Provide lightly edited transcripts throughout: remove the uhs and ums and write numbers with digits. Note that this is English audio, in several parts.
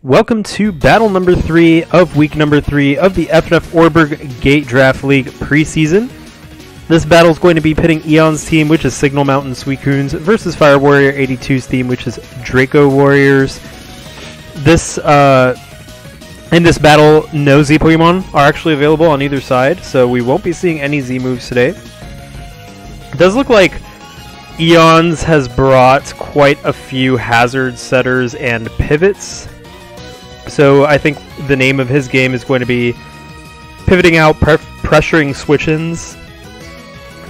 Welcome to battle number 3 of week number 3 of the FnF Oreburgh Gate Draft League preseason. This battle is going to be pitting Eon's team, which is Signal Mountain Suicunes, versus Fire Warrior 82's team, which is Draco Warriors. In this battle, no Z Pokemon are actually available on either side, so we won't be seeing any Z moves today. It does look like Eon's has brought quite a few hazard setters and pivots. So I think the name of his game is going to be pivoting out, pressuring switch-ins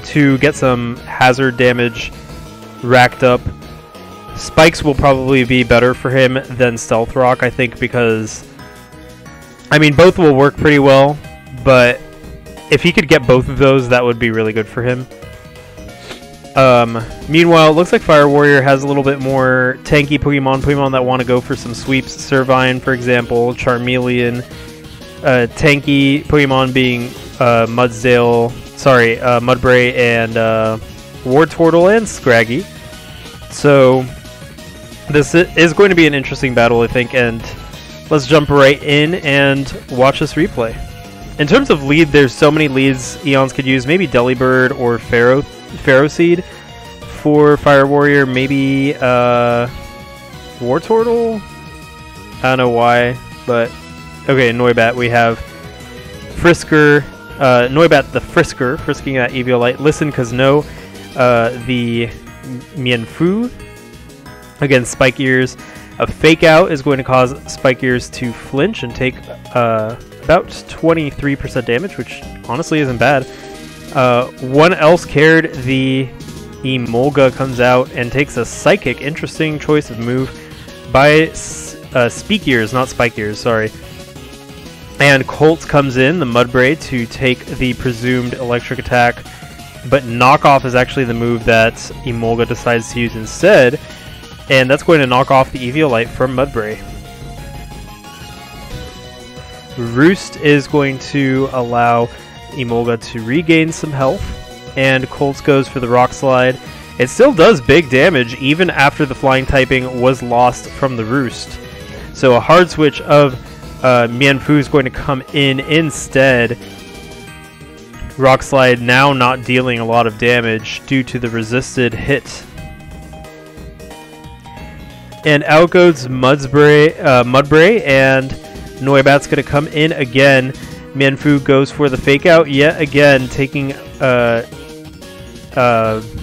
to get some hazard damage racked up. Spikes will probably be better for him than Stealth Rock, I think, because, I mean, both will work pretty well, but if he could get both of those, that would be really good for him. Meanwhile, it looks like Fire Warrior has a little bit more tanky Pokemon that want to go for some sweeps. Servine, for example, Charmeleon, tanky Pokemon being Mudbray and Wartortle and Scraggy. So this is going to be an interesting battle, I think, and let's jump right in and watch this replay. In terms of lead, there's so many leads Eons could use. Maybe Delibird or Ferroseed for Fire Warrior. Maybe Wartortle? I don't know why, but okay, Noibat. We have Frisker, Noibat the Frisker, frisking that Eviolite. Listen, cause no, the Mienfoo against Spike Ears. A Fake Out is going to cause Spike Ears to flinch and take about 23% damage, which honestly isn't bad. One Else Cared, the Emolga comes out and takes a Psychic. Interesting choice of move by Speak Ears, not Spike Ears, sorry. And Colt comes in, the Mudbray, to take the presumed electric attack, but Knockoff is actually the move that Emolga decides to use instead, and that's going to knock off the Eviolite from Mudbray. Roost is going to allow Emolga to regain some health, and Colts goes for the Rock Slide. It still does big damage even after the flying typing was lost from the Roost. So a hard switch of Mienfoo is going to come in instead. Rock Slide now not dealing a lot of damage due to the resisted hit. And out goes Mudbray, and Noibat's going to come in again. Mienfoo goes for the Fake Out yet again, taking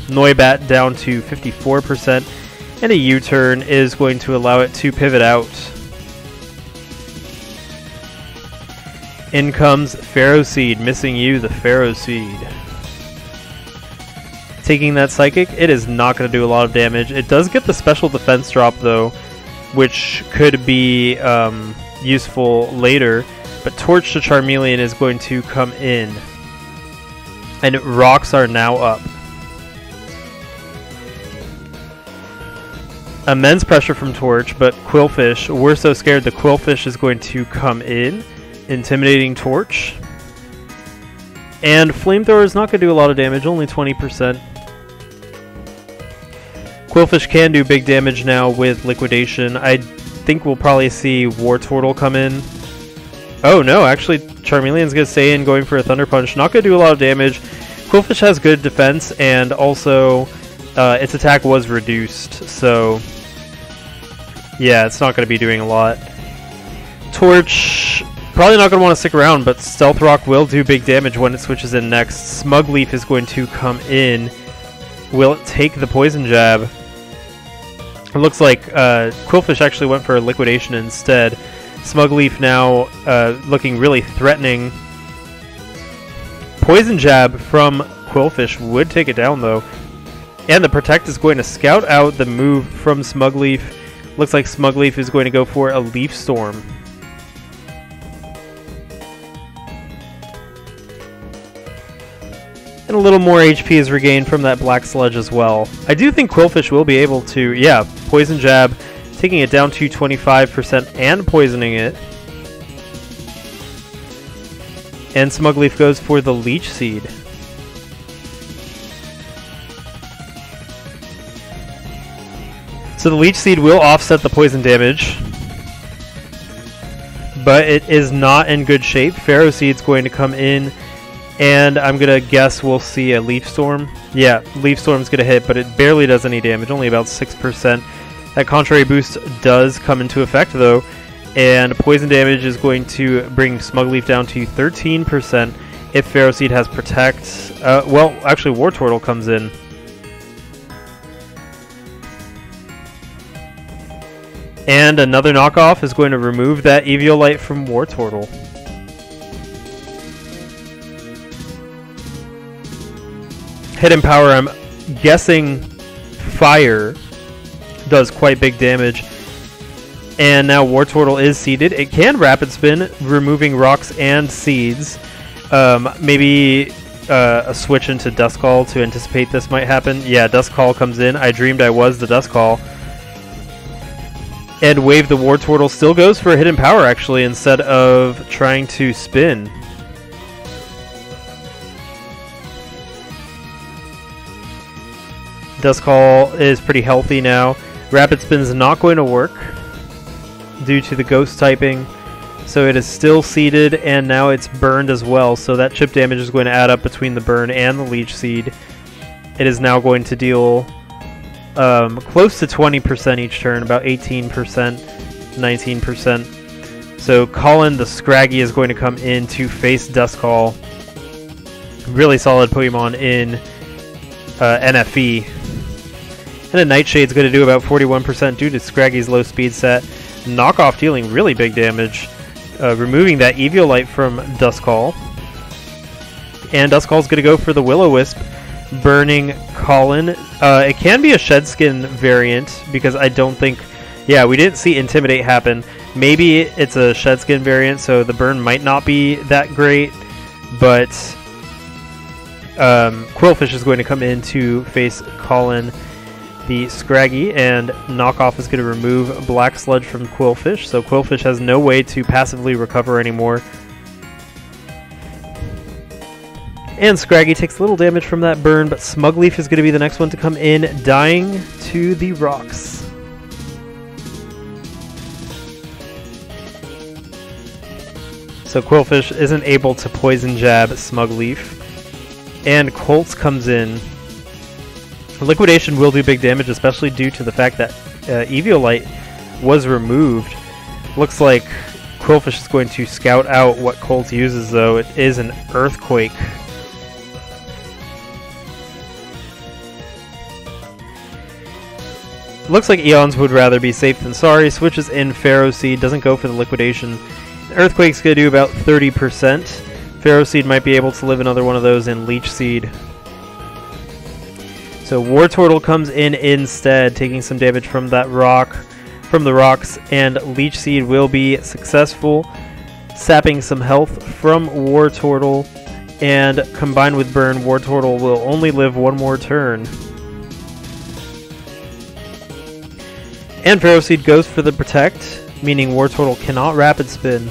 Noibat down to 54%, and a U-turn is going to allow it to pivot out. In comes Ferroseed, missing you, the Ferroseed. Taking that Psychic, it is not going to do a lot of damage. It does get the special defense drop though, which could be useful later. But Torch to Charmeleon is going to come in. And rocks are now up. Immense pressure from Torch, but Quillfish, we're so scared the Quillfish is going to come in. Intimidating Torch. And Flamethrower is not going to do a lot of damage, only 20%. Quillfish can do big damage now with Liquidation. I think we'll probably see Wartortle come in. Oh no, actually Charmeleon's going to stay in, going for a Thunder Punch. Not going to do a lot of damage. Quillfish has good defense, and also its attack was reduced, so yeah, it's not going to be doing a lot. Torch, probably not going to want to stick around, but Stealth Rock will do big damage when it switches in next. Smugleaf is going to come in. Will it take the Poison Jab? It looks like Quillfish actually went for a Liquidation instead. Smugleaf now looking really threatening. Poison Jab from Quillfish would take it down though. And the Protect is going to scout out the move from Smugleaf. Looks like Smugleaf is going to go for a Leaf Storm. And a little more HP is regained from that Black Sludge as well. I do think Quillfish will be able to, yeah, Poison Jab, taking it down to 25% and poisoning it. And Smugleaf goes for the Leech Seed. So the Leech Seed will offset the poison damage. but it is not in good shape. Pharaoh Seed's going to come in, and I'm going to guess we'll see a Leaf Storm. Yeah, Leaf Storm's going to hit, but it barely does any damage, only about 6%. That Contrary Boost does come into effect, though, and poison damage is going to bring Smug Leaf down to 13% if Pharaoh Seed has Protect. Well, actually, War Turtle comes in. And another knockoff is going to remove that Eviolite from War Turtle. Hidden Power, I'm guessing Fire does quite big damage. And now War Turtle is seeded. It can Rapid Spin, removing rocks and seeds. Maybe a switch into Duskcall to anticipate this might happen. Yeah, Duskcall comes in. I dreamed I was the Duskcall. And Wave the War Turtle still goes for a Hidden Power, actually, instead of trying to spin. Duskcall is pretty healthy now. Rapid Spin is not going to work due to the Ghost typing. So it is still seeded, and now it's burned as well. So that chip damage is going to add up between the burn and the Leech Seed. It is now going to deal close to 20% each turn, about 18%, 19%. So Colin the Scraggy is going to come in to face Duskcall. Really solid Pokemon in NFE. And a Nightshade is going to do about 41% due to Scraggy's low speed set. Knockoff dealing really big damage, removing that Eviolite from Duskcall. And Duskcall is going to go for the Will-O-Wisp, burning Colin. It can be a Shedskin variant, because I don't think... Yeah, we didn't see Intimidate happen. Maybe it's a Shedskin variant, so the burn might not be that great, but Quillfish is going to come in to face Colin the Scraggy, and Knockoff is going to remove Black Sludge from Quillfish, so Quillfish has no way to passively recover anymore. And Scraggy takes little damage from that burn, but Smugleaf is going to be the next one to come in, dying to the rocks. So Quillfish isn't able to Poison Jab Smugleaf. And Colts comes in. Liquidation will do big damage, especially due to the fact that Eviolite was removed. Looks like Quillfish is going to scout out what Colts uses, though. It is an Earthquake. Looks like Eons would rather be safe than sorry. Switches in Pharaoh Seed, doesn't go for the Liquidation. Earthquake's going to do about 30%. Pharaoh Seed might be able to live another one of those in Leech Seed. So War Turtle comes in instead, taking some damage from that rock, from the rocks, and Leech Seed will be successful, sapping some health from War Turtle, and combined with Burn, War Turtle will only live one more turn. And Pharaoh Seed goes for the Protect, meaning War Turtle cannot Rapid Spin.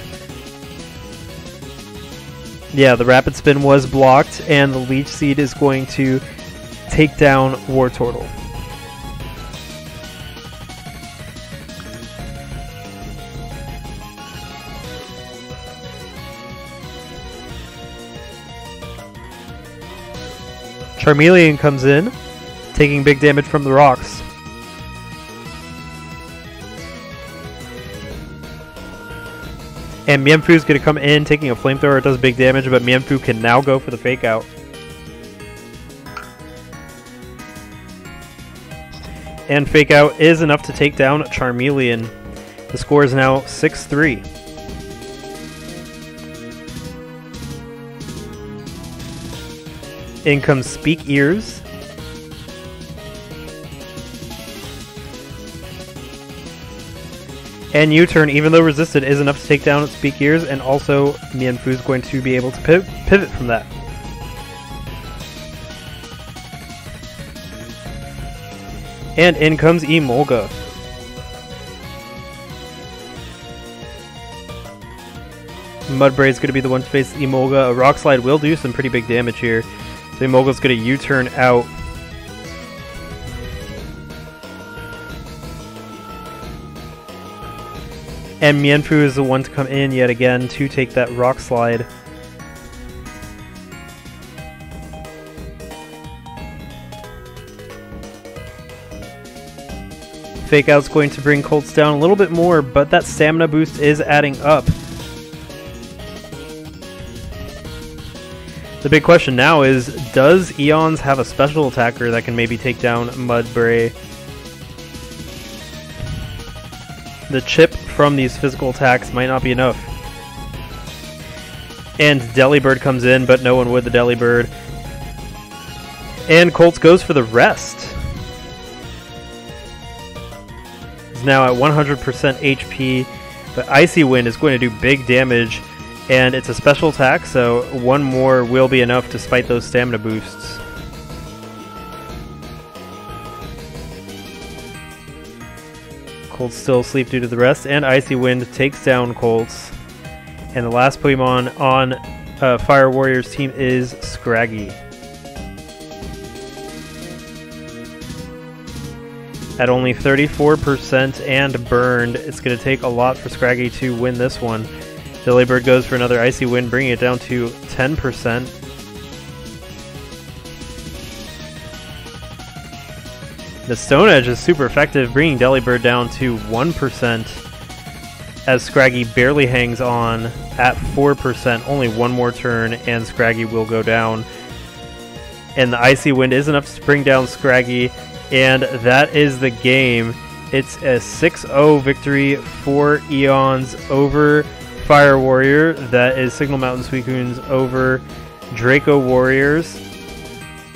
Yeah, the Rapid Spin was blocked, and the Leech Seed is going to take down War Turtle. Charmeleon comes in, taking big damage from the rocks. And Mienfoo is going to come in, taking a Flamethrower. It does big damage, but Mienfoo can now go for the Fake Out. And Fake Out is enough to take down Charmeleon. The score is now 6-3. In comes Speak Ears. And U-Turn, even though resisted, is enough to take down Speak Ears, and also Mienfoo is going to be able to pivot from that. And in comes Emolga. Mudbray is going to be the one to face Emolga. A Rock Slide will do some pretty big damage here. So Emolga is going to U-turn out. And Mienfu is the one to come in yet again to take that rock slide. Fake Out's going to bring Colts down a little bit more, but that stamina boost is adding up. The big question now is, does Eons have a special attacker that can maybe take down Mudbray? The chip from these physical attacks might not be enough. And Delibird comes in, but no one with the Delibird. And Colts goes for the rest. He's now at 100% HP, but Icy Wind is going to do big damage, and it's a special attack, so one more will be enough despite those stamina boosts. Colts still asleep due to the rest, and Icy Wind takes down Colts. And the last Pokemon on Fire Warriors team is Scraggy. At only 34% and burned, it's going to take a lot for Scraggy to win this one. Delibird goes for another Icy Wind, bringing it down to 10%. The Stone Edge is super effective, bringing Delibird down to 1%, as Scraggy barely hangs on at 4%. Only one more turn, and Scraggy will go down. And the Icy Wind is enough to bring down Scraggy, and that is the game. It's a 6-0 victory for Eons over Fire Warrior. That is Signal Mountain Suicunes over Draco Warriors.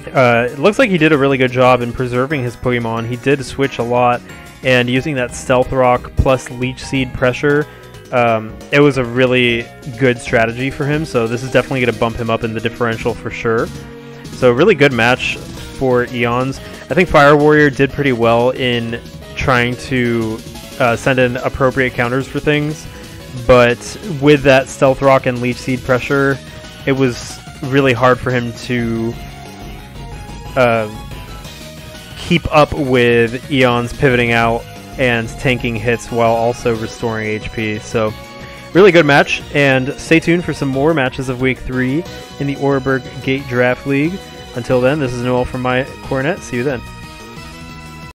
It looks like he did a really good job in preserving his Pokemon. He did switch a lot, and using that Stealth Rock plus Leech Seed pressure, it was a really good strategy for him, so this is definitely going to bump him up in the differential for sure. So a really good match for Eons. I think Fire Warrior did pretty well in trying to send in appropriate counters for things, but with that Stealth Rock and Leech Seed pressure, it was really hard for him to keep up with Eons pivoting out and tanking hits while also restoring HP. So really good match, and stay tuned for some more matches of Week 3 in the Oreburgh Gate Draft League. Until then, this is Noel from my Coronet. See you then.